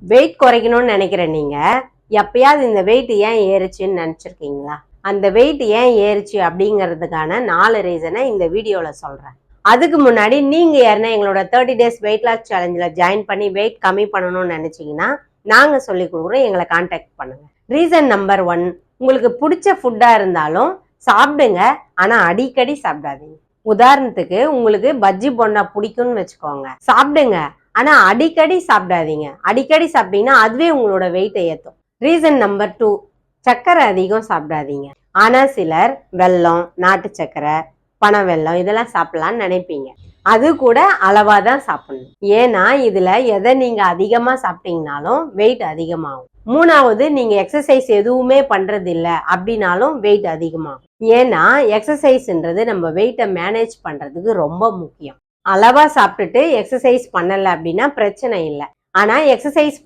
Wait குறைக்கணும்னு நினைக்கிற நீங்க எப்பயாவது இந்த வெயிட் ஏன் ஏறுச்சுன்னு நினைச்சிருக்கீங்களா? அந்த வெயிட் ஏன் ஏறுச்சு அப்படிங்கிறதுக்கான 4 ரீசனை இந்த வீடியோல சொல்றேன். அதுக்கு முன்னாடி நீங்க யாருன்னா எங்களோட 30 டேஸ் வெயிட் லாஸ் சேலஞ்சில் ஜாயின் பண்ணி வெயிட் கம்மி பண்ணணும்னு நினைச்சீங்கன்னா நாங்க சொல்லி கொடுக்குறோம், எங்களை கான்டாக்ட் பண்ணுங்க. ரீசன் நம்பர் 1, உங்களுக்கு பிடிச்ச ஃபுட்டா இருந்தாலும் சாப்பிடுங்க, ஆனா அடிக்கடி சாப்பிடாதீங்க. உதாரணத்துக்கு உங்களுக்கு பஜ்ஜி போண்டா பிடிக்கும்னு வச்சுக்கோங்க, சாப்பிடுங்க, ஆனா அடிக்கடி சாப்பிடாதீங்க. அடிக்கடி சாப்பிட்டீங்கன்னா அதுவே உங்களோட வெயிட்டை ஏற்றும். ரீசன் நம்பர் 2, சர்க்கரை அதிகம் சாப்பிடாதீங்க. ஆனா சிலர் வெல்லம், நாட்டு சர்க்கரை, பனை வெல்லம் இதெல்லாம் சாப்பிடலாம்னு நினைப்பீங்க. அது கூட அளவா தான் சாப்பிடணும். ஏன்னா இதுல எதை நீங்க அதிகமா சாப்பிட்டீங்கனாலும் வெயிட் அதிகமாகும். 3வது, நீங்க எக்ஸசைஸ் எதுவுமே பண்றது இல்லை அப்படின்னாலும் வெயிட் அதிகமாகும். ஏன்னா எக்ஸசைஸ்ன்றது நம்ம வெயிட்டை மேனேஜ் பண்றதுக்கு ரொம்ப முக்கியம். அளவா சாப்பிட்டுட்டு எக்ஸசைஸ் பண்ணல அப்படின்னா பிரச்சனை இல்லை. ஆனா எக்ஸசைஸ்